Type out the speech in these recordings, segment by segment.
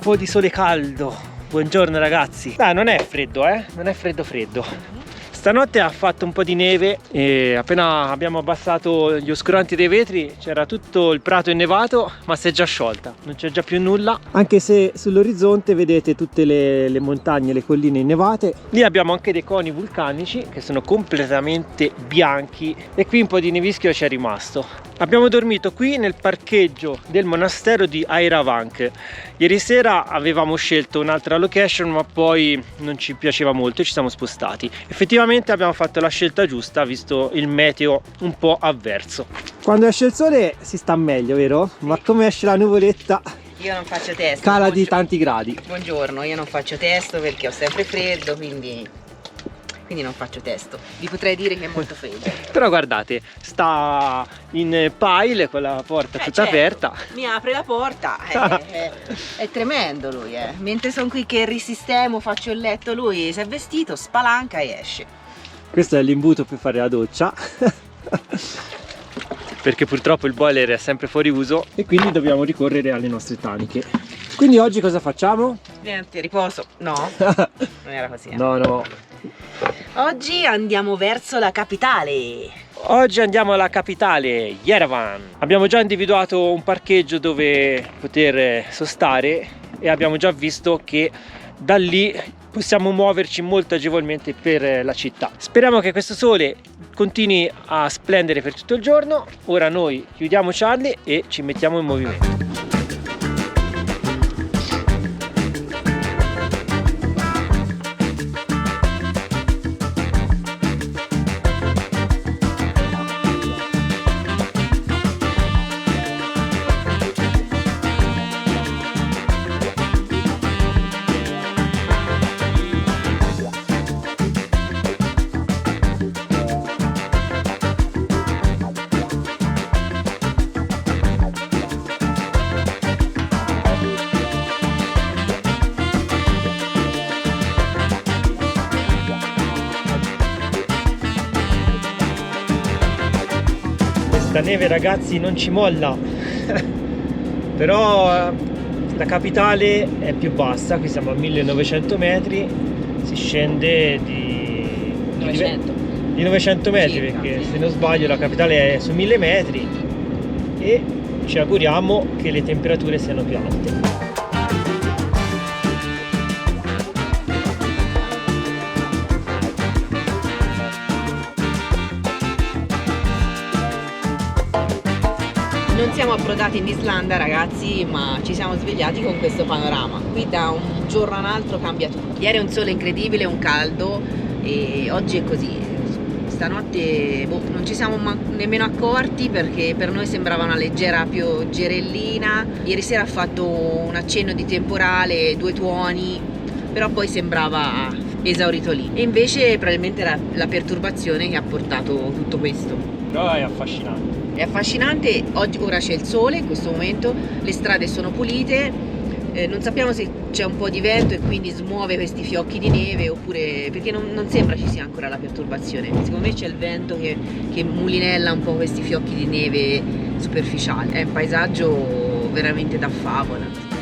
po' di sole caldo. Buongiorno ragazzi. Dai, non è freddo, non è freddo. Stanotte ha fatto un po' di neve e appena abbiamo abbassato gli oscuranti dei vetri c'era tutto il prato innevato, ma si è già sciolta, non c'è già più nulla, anche se sull'orizzonte vedete tutte le montagne, le colline innevate. Lì abbiamo anche dei coni vulcanici che sono completamente bianchi e qui un po' di nevischio c'è rimasto. Abbiamo dormito qui nel parcheggio del monastero di Airavank. Ieri sera avevamo scelto un'altra location, ma poi non ci piaceva molto e ci siamo spostati. Effettivamente abbiamo fatto la scelta giusta visto il meteo un po' avverso. Quando esce il sole si sta meglio, vero? Sì. Ma come esce la nuvoletta io non faccio testo. Cala di tanti gradi. Buongiorno, io non faccio testo perché ho sempre freddo, quindi non faccio testo. Vi potrei dire che è molto freddo. Però guardate, sta in pile con la porta tutta aperta. Mi apre la porta, è tremendo lui, Mentre sono qui che risistemo, faccio il letto, lui si è vestito, spalanca e esce. Questo è l'imbuto per fare la doccia. Perché purtroppo il boiler è sempre fuori uso e quindi dobbiamo ricorrere alle nostre taniche. Quindi oggi cosa facciamo? Niente, riposo. No, non era così. No. Oggi andiamo verso la capitale. Oggi andiamo alla capitale, Yerevan. Abbiamo già individuato un parcheggio dove poter sostare e abbiamo già visto che da lì possiamo muoverci molto agevolmente per la città. Speriamo che questo sole continui a splendere per tutto il giorno. Ora noi chiudiamo Charlie e ci mettiamo in movimento. La neve ragazzi non ci molla. Però la capitale è più bassa, qui siamo a 1900 metri, si scende di 900 metri circa, perché sì. Se non sbaglio la capitale è su 1000 metri e ci auguriamo che le temperature siano più alte. Non siamo approdati in Islanda ragazzi, ma ci siamo svegliati con questo panorama. Qui da un giorno all'altro cambia tutto. Ieri è un sole incredibile, un caldo e oggi è così. Stanotte non ci siamo nemmeno accorti perché per noi sembrava una leggera pioggerellina. Ieri sera ha fatto un accenno di temporale, 2 tuoni, però poi sembrava esaurito lì. E invece probabilmente era la perturbazione che ha portato tutto questo. Però è affascinante. È affascinante, ora c'è il sole in questo momento, le strade sono pulite, non sappiamo se c'è un po' di vento e quindi smuove questi fiocchi di neve oppure perché non sembra ci sia ancora la perturbazione, secondo me c'è il vento che mulinella un po' questi fiocchi di neve superficiali, è un paesaggio veramente da favola.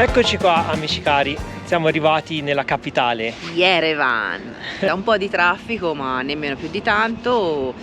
Eccoci qua amici cari, siamo arrivati nella capitale. Yerevan. Da un po' di traffico ma nemmeno più di tanto.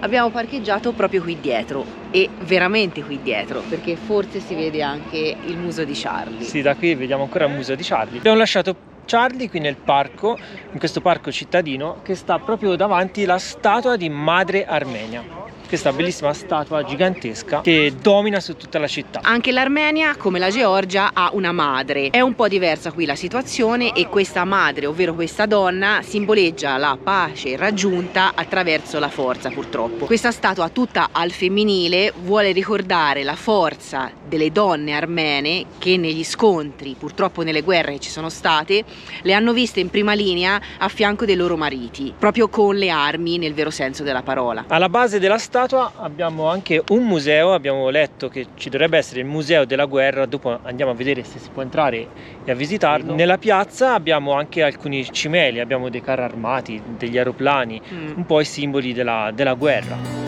Abbiamo parcheggiato proprio qui dietro, e veramente qui dietro, perché forse si vede anche il muso di Charlie. Sì, da qui vediamo ancora il museo di Charlie. Abbiamo lasciato Charlie qui nel parco, in questo parco cittadino che sta proprio davanti la statua di Madre Armenia. Questa bellissima statua gigantesca che domina su tutta la città. Anche l'Armenia, come la Georgia, ha una madre. È un po' diversa qui la situazione, e questa madre, ovvero questa donna, simboleggia la pace raggiunta attraverso la forza, purtroppo. Questa statua tutta al femminile vuole ricordare la forza delle donne armene che negli scontri, purtroppo nelle guerre che ci sono state, le hanno viste in prima linea a fianco dei loro mariti, proprio con le armi nel vero senso della parola. Alla base della statua abbiamo anche un museo, abbiamo letto che ci dovrebbe essere il museo della guerra, dopo andiamo a vedere se si può entrare e a visitarlo. Nella piazza abbiamo anche alcuni cimeli, abbiamo dei carri armati, degli aeroplani, un po' i simboli della guerra.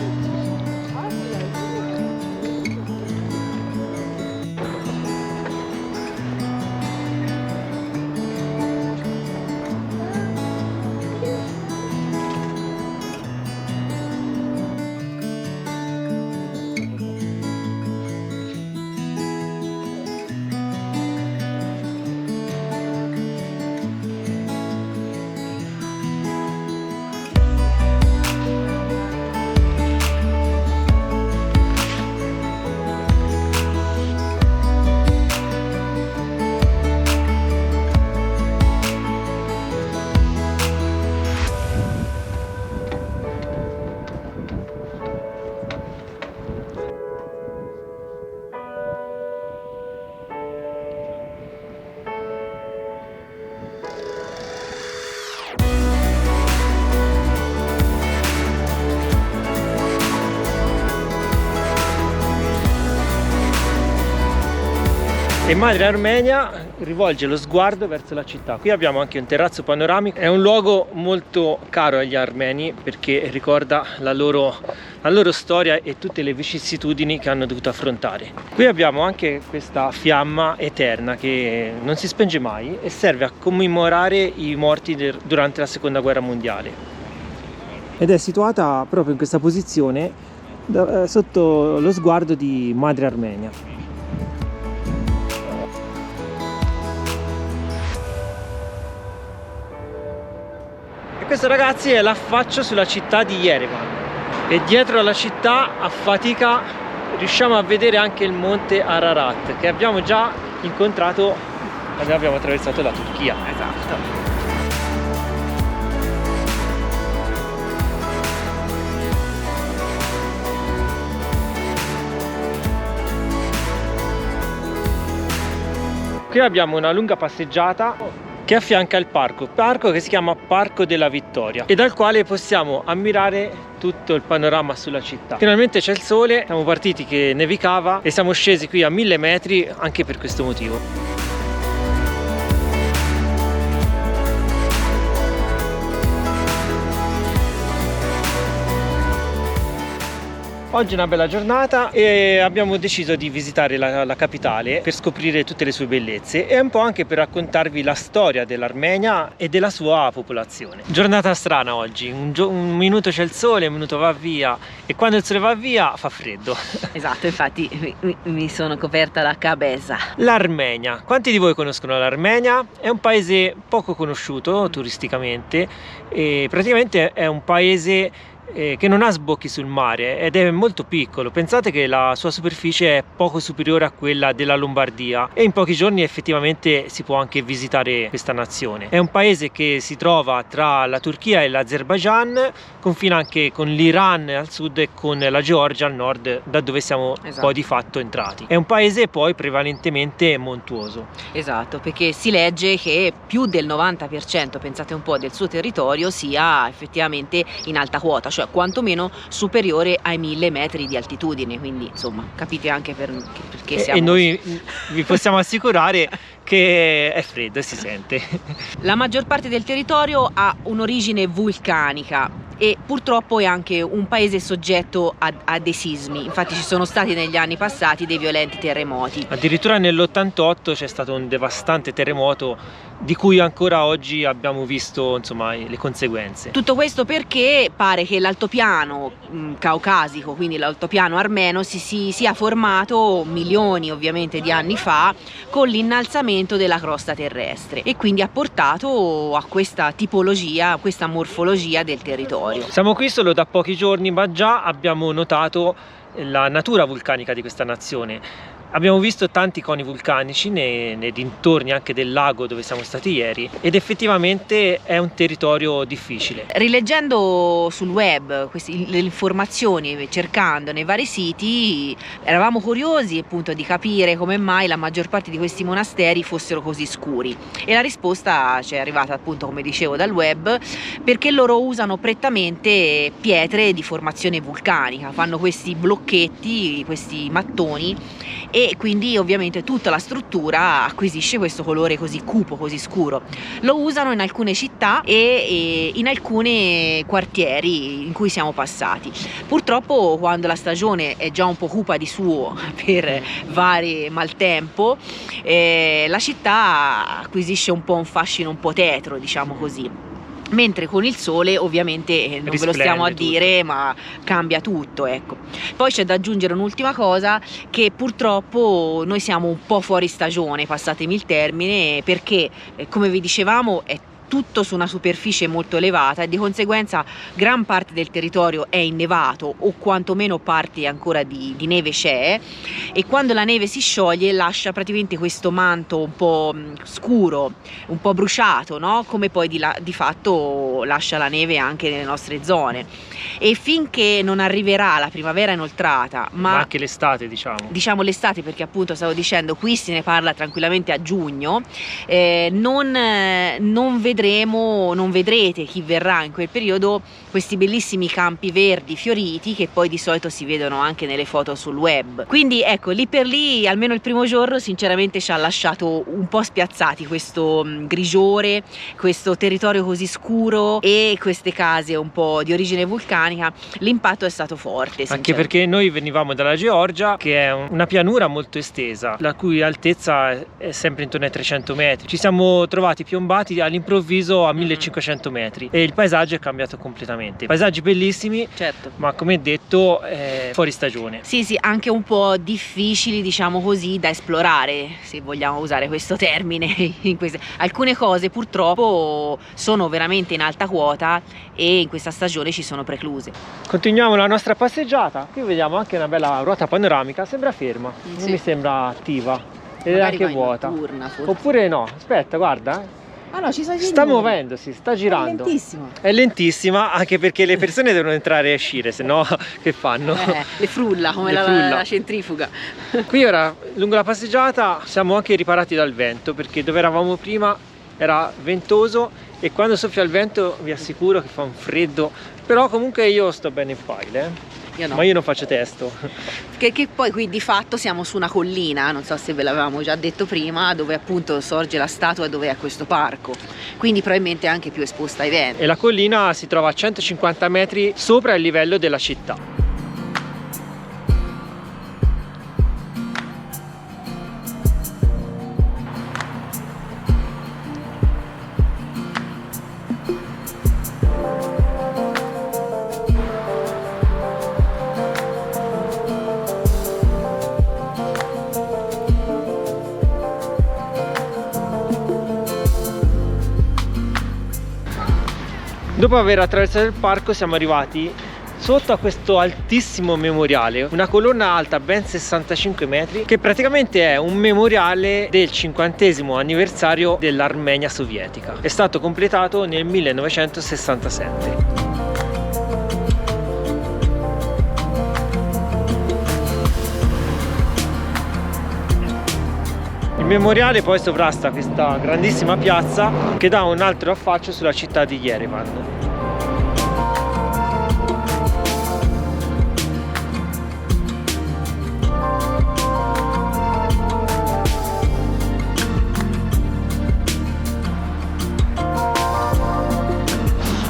E Madre Armenia rivolge lo sguardo verso la città. Qui abbiamo anche un terrazzo panoramico. È un luogo molto caro agli armeni perché ricorda la loro storia e tutte le vicissitudini che hanno dovuto affrontare. Qui abbiamo anche questa fiamma eterna che non si spenge mai e serve a commemorare i morti durante la seconda guerra mondiale. Ed è situata proprio in questa posizione sotto lo sguardo di Madre Armenia. Questo ragazzi è l'affaccio sulla città di Yerevan, e dietro alla città a fatica riusciamo a vedere anche il monte Ararat che abbiamo già incontrato quando abbiamo attraversato la Turchia. Esatto. Qui abbiamo una lunga passeggiata che affianca il parco che si chiama Parco della Vittoria e dal quale possiamo ammirare tutto il panorama sulla città. Finalmente c'è il sole, siamo partiti che nevicava e siamo scesi qui a 1000 metri anche per questo motivo. Oggi è una bella giornata e abbiamo deciso di visitare la capitale per scoprire tutte le sue bellezze e un po' anche per raccontarvi la storia dell'Armenia e della sua popolazione. Giornata strana oggi, un minuto c'è il sole, un minuto va via e quando il sole va via fa freddo. Esatto, infatti mi sono coperta la cabeza. L'Armenia, quanti di voi conoscono l'Armenia? È un paese poco conosciuto turisticamente e praticamente è un paese che non ha sbocchi sul mare ed è molto piccolo. Pensate che la sua superficie è poco superiore a quella della Lombardia e in pochi giorni effettivamente si può anche visitare questa nazione. È un paese che si trova tra la Turchia e l'Azerbaigian, confina anche con l'Iran al sud e con la Georgia al nord, da dove siamo poi di fatto entrati. È un paese poi prevalentemente montuoso. Esatto, perché si legge che più del 90%, pensate un po', del suo territorio sia effettivamente in alta quota, cioè quantomeno superiore ai 1000 metri di altitudine, quindi insomma capite anche perché siamo... E noi vi possiamo assicurare che è freddo e si sente. La maggior parte del territorio ha un'origine vulcanica e purtroppo è anche un paese soggetto a dei sismi, infatti ci sono stati negli anni passati dei violenti terremoti. Addirittura nell'88 c'è stato un devastante terremoto di cui ancora oggi abbiamo visto, insomma, le conseguenze. Tutto questo perché pare che l'altopiano caucasico, quindi l'altopiano armeno, si sia formato milioni ovviamente di anni fa con l'innalzamento della crosta terrestre e quindi ha portato a questa tipologia, a questa morfologia del territorio. Siamo qui solo da pochi giorni, ma già abbiamo notato la natura vulcanica di questa nazione. Abbiamo visto tanti coni vulcanici nei dintorni anche del lago dove siamo stati ieri ed effettivamente è un territorio difficile. Rileggendo sul web le informazioni, cercando nei vari siti, eravamo curiosi appunto di capire come mai la maggior parte di questi monasteri fossero così scuri e la risposta ci è arrivata appunto, come dicevo, dal web, perché loro usano prettamente pietre di formazione vulcanica, fanno questi blocchetti, questi mattoni, e quindi ovviamente tutta la struttura acquisisce questo colore così cupo, così scuro. Lo usano in alcune città e in alcuni quartieri in cui siamo passati. Purtroppo quando la stagione è già un po' cupa di suo per vari maltempo, la città acquisisce un po' un fascino un po' tetro, diciamo così. Mentre con il sole ovviamente non ve lo stiamo a dire, ma cambia tutto, ecco. Poi c'è da aggiungere un'ultima cosa, che purtroppo noi siamo un po' fuori stagione, passatemi il termine, perché come vi dicevamo è tutto su una superficie molto elevata e di conseguenza gran parte del territorio è innevato o quantomeno parti ancora di neve c'è, e quando la neve si scioglie lascia praticamente questo manto un po' scuro, un po' bruciato, no? Come poi di fatto lascia la neve anche nelle nostre zone, e finché non arriverà la primavera inoltrata, ma anche l'estate, diciamo l'estate, perché appunto stavo dicendo qui se ne parla tranquillamente a giugno, non vedrete, chi verrà in quel periodo, questi bellissimi campi verdi fioriti che poi di solito si vedono anche nelle foto sul web. Quindi ecco, lì per lì almeno il primo giorno sinceramente ci ha lasciato un po' spiazzati questo grigiore, questo territorio così scuro e queste case un po' di origine vulcanica. L'impatto è stato forte, anche perché noi venivamo dalla Georgia, che è una pianura molto estesa, la cui altezza è sempre intorno ai 300 metri. Ci siamo trovati piombati all'improvviso a 1500 metri e il paesaggio è cambiato completamente. Paesaggi bellissimi, certo, ma come detto fuori stagione. Sì, anche un po' difficili, diciamo così, da esplorare, se vogliamo usare questo termine. Alcune cose purtroppo sono veramente in alta quota e in questa stagione ci sono precluse. Continuiamo la nostra passeggiata. Qui vediamo anche una bella ruota panoramica, sembra ferma, sì, non mi sembra attiva ed è anche vuota. Notturna, oppure no, aspetta, guarda. Ah no, ci sta muovendosi, sta girando. È lentissima anche perché le persone devono entrare e uscire, se no che fanno? Le frulla come la centrifuga. Qui ora lungo la passeggiata siamo anche riparati dal vento, perché dove eravamo prima era ventoso e quando soffia il vento vi assicuro che fa un freddo, però comunque io sto bene in file. Io no. Ma io non faccio testo. Che poi qui di fatto siamo su una collina, non so se ve l'avevamo già detto prima, dove appunto sorge la statua dove è questo parco, quindi probabilmente anche più esposta ai venti. E la collina si trova a 150 metri sopra il livello della città. Dopo aver attraversato il parco siamo arrivati sotto a questo altissimo memoriale, una colonna alta ben 65 metri, che praticamente è un memoriale del 50° anniversario dell'Armenia sovietica. È stato completato nel 1967. Il memoriale poi sovrasta questa grandissima piazza che dà un altro affaccio sulla città di Yerevan.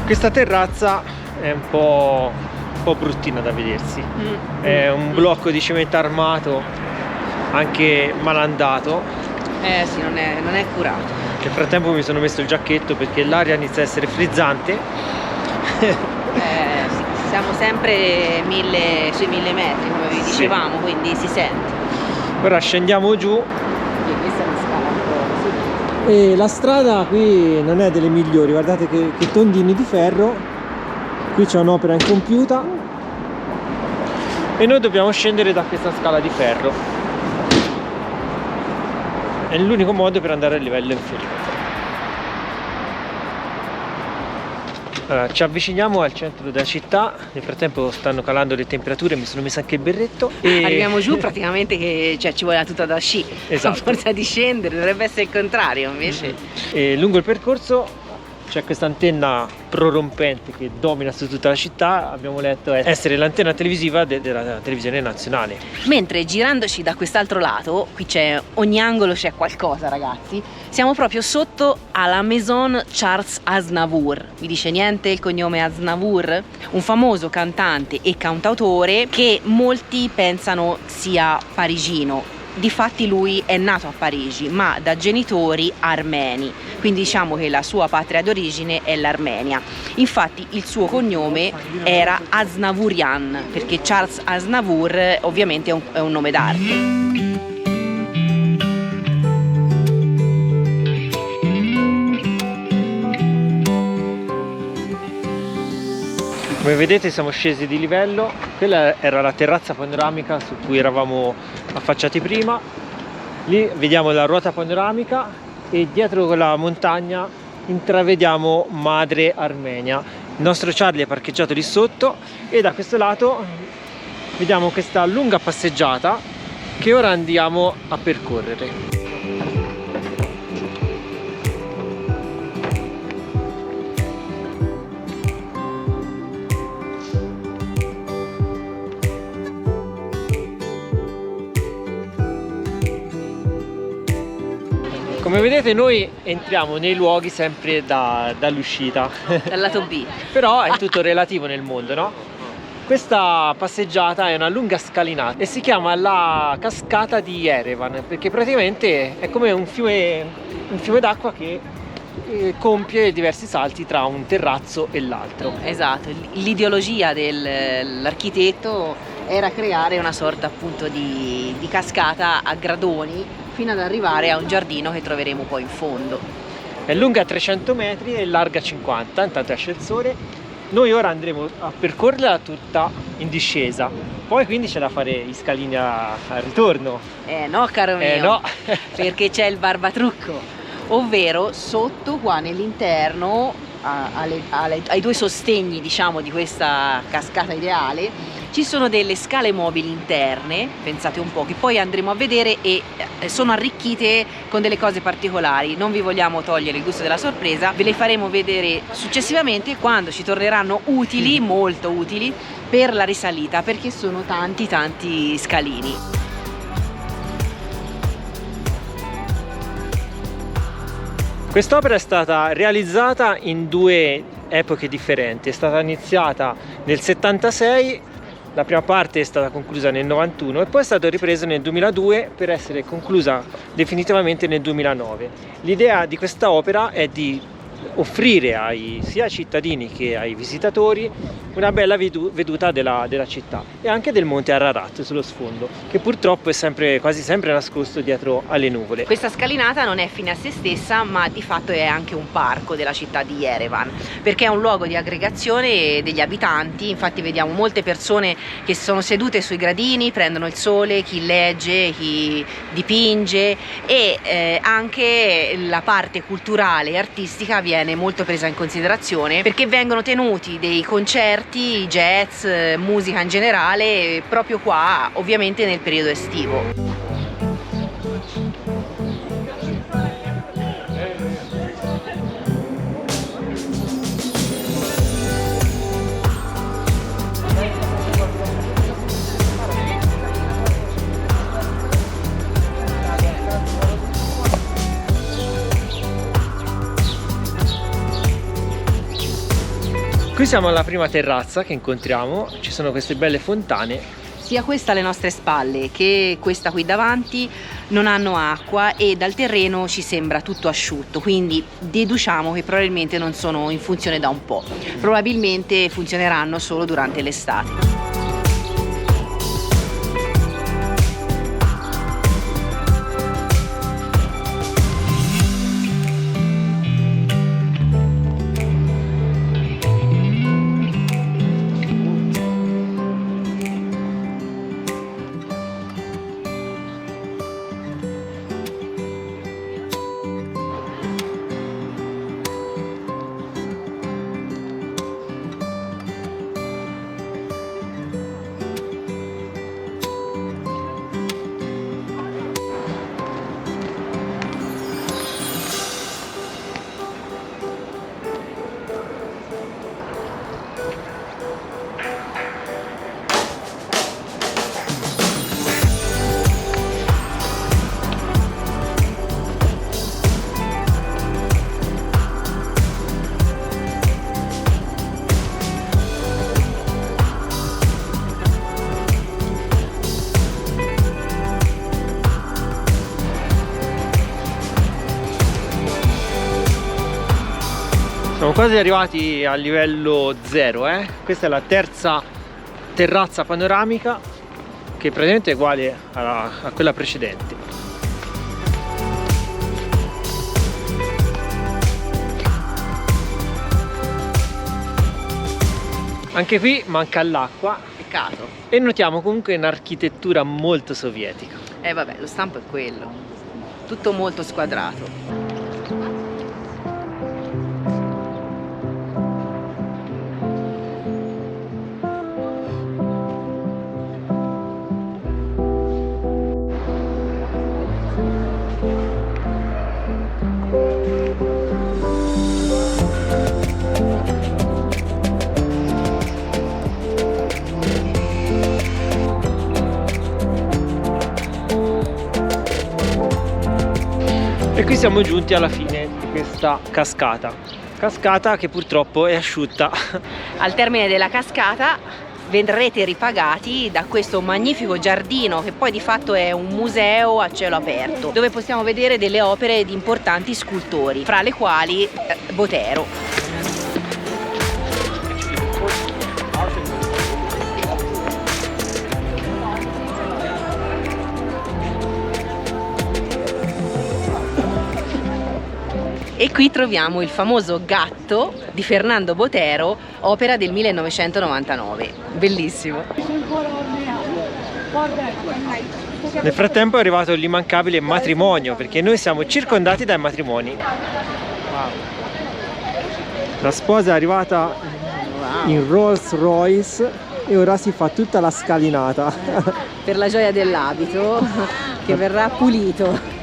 Questa terrazza è un po' bruttina da vedersi. È un blocco di cemento armato, anche malandato. Sì, non è curato. Nel frattempo mi sono messo il giacchetto perché l'aria inizia a essere frizzante. Sì, siamo sempre sui 1000 metri, come vi dicevamo, quindi si sente. Ora scendiamo giù. E questa è una scala un po', sì. E la strada qui non è delle migliori, guardate che tondini di ferro. Qui c'è un'opera incompiuta e noi dobbiamo scendere da questa scala di ferro. È l'unico modo per andare al livello inferiore. Allora, ci avviciniamo al centro della città. Nel frattempo stanno calando le temperature, mi sono messo anche il berretto e... Arriviamo giù praticamente che ci vuole la tuta da sci. Esatto. A forza di scendere, dovrebbe essere il contrario invece. E lungo il percorso c'è questa antenna prorompente che domina su tutta la città. Abbiamo letto essere l'antenna televisiva della televisione nazionale. Mentre girandoci da quest'altro lato, qui ogni angolo c'è qualcosa, ragazzi. Siamo proprio sotto alla Maison Charles Aznavour. Vi dice niente il cognome Aznavour? Un famoso cantante e cantautore che molti pensano sia parigino. Difatti lui è nato a Parigi, ma da genitori armeni, quindi diciamo che la sua patria d'origine è l'Armenia. Infatti il suo cognome era Aznavourian, perché Charles Aznavour ovviamente è un nome d'arte. Come vedete siamo scesi di livello. Quella era la terrazza panoramica su cui eravamo affacciati prima. Lì vediamo la ruota panoramica e dietro quella montagna intravediamo Madre Armenia. Il nostro Charlie è parcheggiato lì sotto e da questo lato vediamo questa lunga passeggiata che ora andiamo a percorrere. Come vedete noi entriamo nei luoghi sempre dall'uscita. Dal lato B. Però è tutto relativo nel mondo, no? Questa passeggiata è una lunga scalinata e si chiama la cascata di Yerevan perché praticamente è come un fiume d'acqua che compie diversi salti tra un terrazzo e l'altro. Esatto, l'ideologia dell'architetto era creare una sorta appunto di cascata a gradoni fino ad arrivare a un giardino che troveremo poi in fondo. È lunga 300 metri e larga 50, intanto esce il sole. Noi ora andremo a percorrerla tutta in discesa, poi quindi c'è da fare gli scalini al ritorno. No caro mio, no. perché c'è il barbatrucco, ovvero sotto qua nell'interno ai due sostegni diciamo di questa cascata ideale ci sono delle scale mobili interne, pensate un po', che poi andremo a vedere e sono arricchite con delle cose particolari. Non vi vogliamo togliere il gusto della sorpresa, ve le faremo vedere successivamente quando ci torneranno utili, molto utili, per la risalita, perché sono tanti scalini. Quest'opera è stata realizzata in due epoche differenti. È stata iniziata nel 76, la prima parte è stata conclusa nel 91 e poi è stato ripreso nel 2002 per essere conclusa definitivamente nel 2009. L'idea di questa opera è di offrire sia ai cittadini che ai visitatori una bella veduta della città e anche del monte Ararat sullo sfondo, che purtroppo è quasi sempre nascosto dietro alle nuvole. Questa scalinata non è fine a se stessa, ma di fatto è anche un parco della città di Yerevan, perché è un luogo di aggregazione degli abitanti. Infatti vediamo molte persone che sono sedute sui gradini, prendono il sole, chi legge, chi dipinge e anche la parte culturale e artistica viene molto presa in considerazione perché vengono tenuti dei concerti, jazz, musica in generale proprio qua, ovviamente nel periodo estivo. Qui siamo alla prima terrazza che incontriamo, ci sono queste belle fontane. Sia questa alle nostre spalle che questa qui davanti non hanno acqua e dal terreno ci sembra tutto asciutto, quindi deduciamo che probabilmente non sono in funzione da un po', probabilmente funzioneranno solo durante l'estate. Siamo quasi arrivati al livello 0, Questa è la terza terrazza panoramica che praticamente è uguale a quella precedente. Anche qui manca l'acqua. Peccato. E notiamo comunque un'architettura molto sovietica. Vabbè, lo stampo è quello, tutto molto squadrato. E qui siamo giunti alla fine di questa cascata che purtroppo è asciutta. Al termine della cascata verrete ripagati da questo magnifico giardino che poi di fatto è un museo a cielo aperto dove possiamo vedere delle opere di importanti scultori, fra le quali Botero. E qui troviamo il famoso gatto di Fernando Botero, opera del 1999. Bellissimo. Nel frattempo è arrivato l'immancabile matrimonio, perché noi siamo circondati dai matrimoni. La sposa è arrivata in Rolls Royce e ora si fa tutta la scalinata. Per la gioia dell'abito che verrà pulito.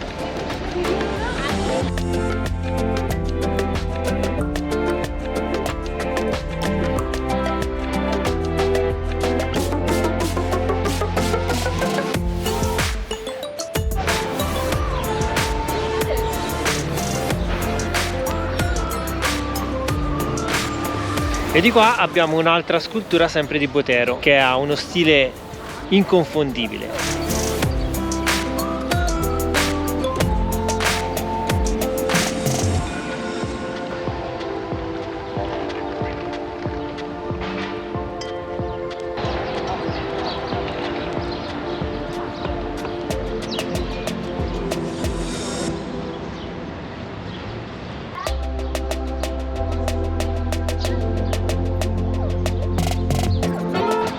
E di qua abbiamo un'altra scultura sempre di Botero che ha uno stile inconfondibile.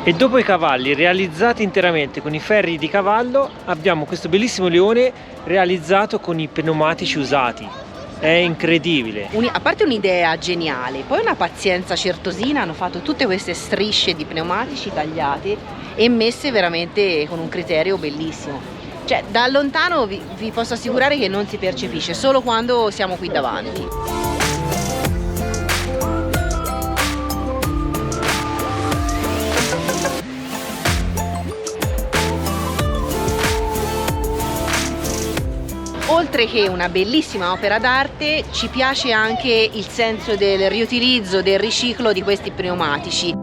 E dopo i cavalli realizzati interamente con i ferri di cavallo abbiamo questo bellissimo leone realizzato con i pneumatici usati. È incredibile. A parte un'idea geniale, poi una pazienza certosina, hanno fatto tutte queste strisce di pneumatici tagliate e messe veramente con un criterio bellissimo. Cioè, da lontano vi posso assicurare che non si percepisce, solo quando siamo qui davanti. oltre che una bellissima opera d'arte, ci piace anche il senso del riutilizzo, del riciclo di questi pneumatici.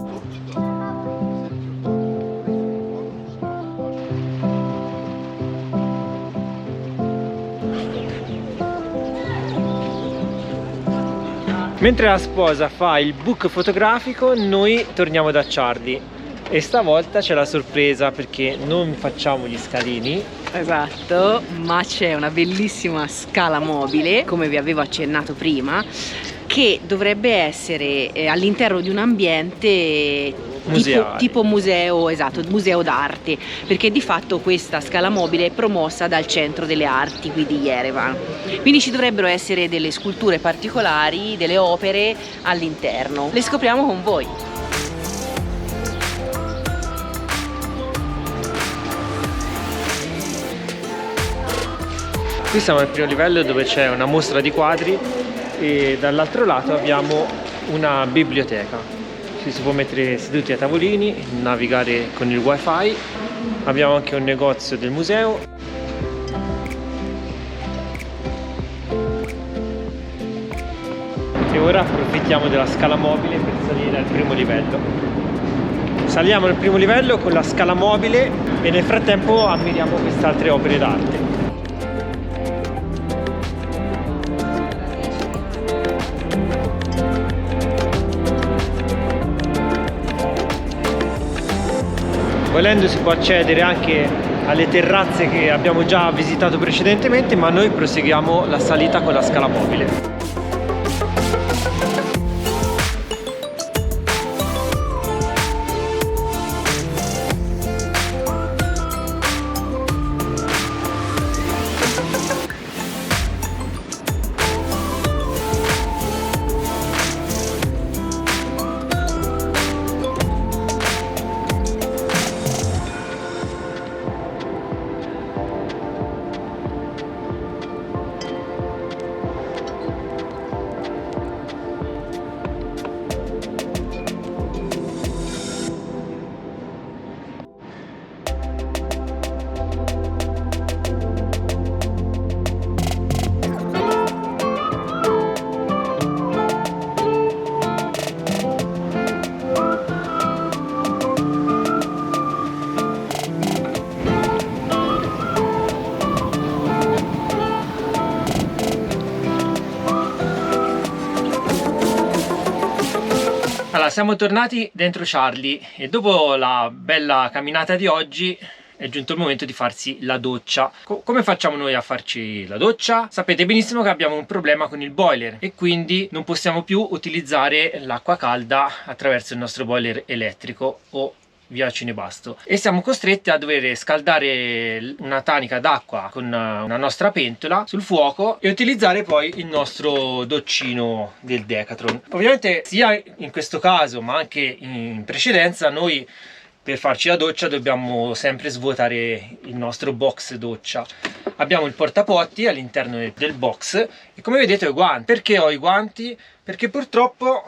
Mentre la sposa fa il book fotografico, noi torniamo da Charlie e stavolta c'è la sorpresa perché non facciamo gli scalini. Esatto, ma c'è una bellissima scala mobile, come vi avevo accennato prima, che dovrebbe essere all'interno di un ambiente tipo museo, esatto, museo d'arte, perché di fatto questa scala mobile è promossa dal Centro delle Arti qui di Yerevan. Quindi ci dovrebbero essere delle sculture particolari, delle opere all'interno. Le scopriamo con voi. Qui siamo al primo livello dove c'è una mostra di quadri e dall'altro lato abbiamo una biblioteca. Ci si può mettere seduti a tavolini, navigare con il wifi. Abbiamo anche un negozio del museo. E ora approfittiamo della scala mobile per salire al primo livello. Saliamo al primo livello con la scala mobile e nel frattempo ammiriamo queste altre opere d'arte. Volendo si può accedere anche alle terrazze che abbiamo già visitato precedentemente, ma noi proseguiamo la salita con la scala mobile. Allora, siamo tornati dentro Charlie e dopo la bella camminata di oggi è giunto il momento di farsi la doccia. Come facciamo noi a farci la doccia? Sapete benissimo che abbiamo un problema con il boiler e quindi non possiamo più utilizzare l'acqua calda attraverso il nostro boiler elettrico o via cinebasto e siamo costretti a dover scaldare una tanica d'acqua con una nostra pentola sul fuoco e utilizzare poi il nostro doccino del Decathlon. Ovviamente sia in questo caso ma anche in precedenza noi per farci la doccia dobbiamo sempre svuotare il nostro box doccia. Abbiamo il portapotti all'interno del box e come vedete ho i guanti. Perché ho i guanti? Perché purtroppo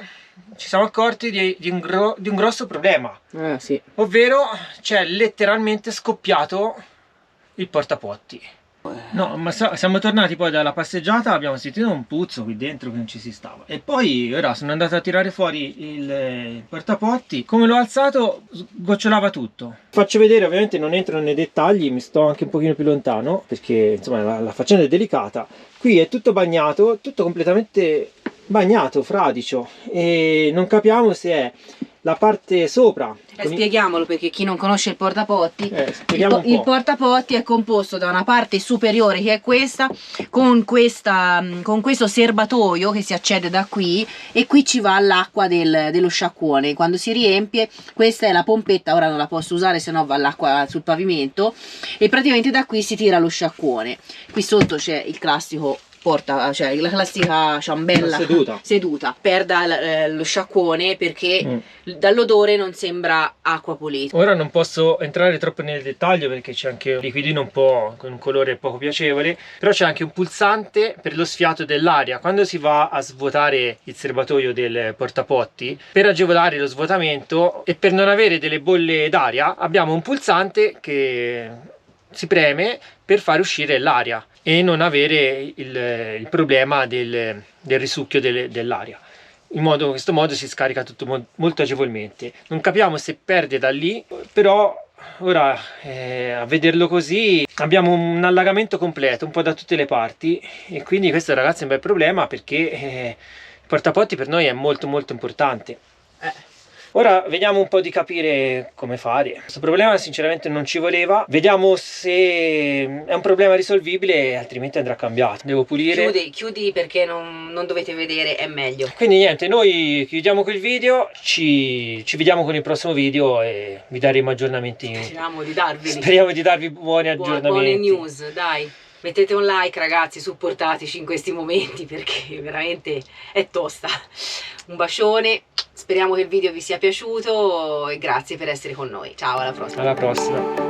ci siamo accorti di un grosso problema, sì. Ovvero c'è letteralmente scoppiato il portapotti. No, ma siamo tornati poi dalla passeggiata, abbiamo sentito un puzzo qui dentro che non ci si stava e poi ora sono andato a tirare fuori il portapotti, come l'ho alzato gocciolava tutto. Faccio vedere, ovviamente non entro nei dettagli, mi sto anche un pochino più lontano perché insomma la faccenda è delicata. Qui è tutto bagnato, tutto completamente bagnato, fradicio e non capiamo se è la parte sopra. Spieghiamolo perché chi non conosce il portapotti. Il portapotti è composto da una parte superiore che è questa con questo serbatoio che si accede da qui e qui ci va l'acqua dello sciacquone. Quando si riempie, questa è la pompetta, ora non la posso usare se no va l'acqua sul pavimento e praticamente da qui si tira lo sciacquone. Qui sotto c'è il classico cioè la classica ciambella seduta perda lo sciacquone perché dall'odore non sembra acqua pulita. Ora non posso entrare troppo nel dettaglio perché c'è anche un liquidino un po' con un colore poco piacevole, però c'è anche un pulsante per lo sfiato dell'aria quando si va a svuotare il serbatoio del portapotti. Per agevolare lo svuotamento e per non avere delle bolle d'aria abbiamo un pulsante che si preme per fare uscire l'aria e non avere il problema del risucchio dell'aria. In questo modo si scarica tutto molto agevolmente. Non capiamo se perde da lì, però ora a vederlo così abbiamo un allagamento completo un po' da tutte le parti, e quindi questo, ragazzi, è un bel problema, perché il portapotti per noi è molto molto importante. Ora vediamo un po' di capire come fare. Questo problema sinceramente non ci voleva. Vediamo se è un problema risolvibile, altrimenti andrà cambiato. Devo pulire. Chiudi perché non dovete vedere, è meglio. Quindi niente, noi chiudiamo quel video, ci vediamo con il prossimo video e vi daremo aggiornamenti. Speriamo di darvi buoni aggiornamenti. Buone news, dai. Mettete un like, ragazzi, supportateci in questi momenti, perché veramente è tosta. Un bacione, speriamo che il video vi sia piaciuto e grazie per essere con noi. Ciao, alla prossima. Alla prossima.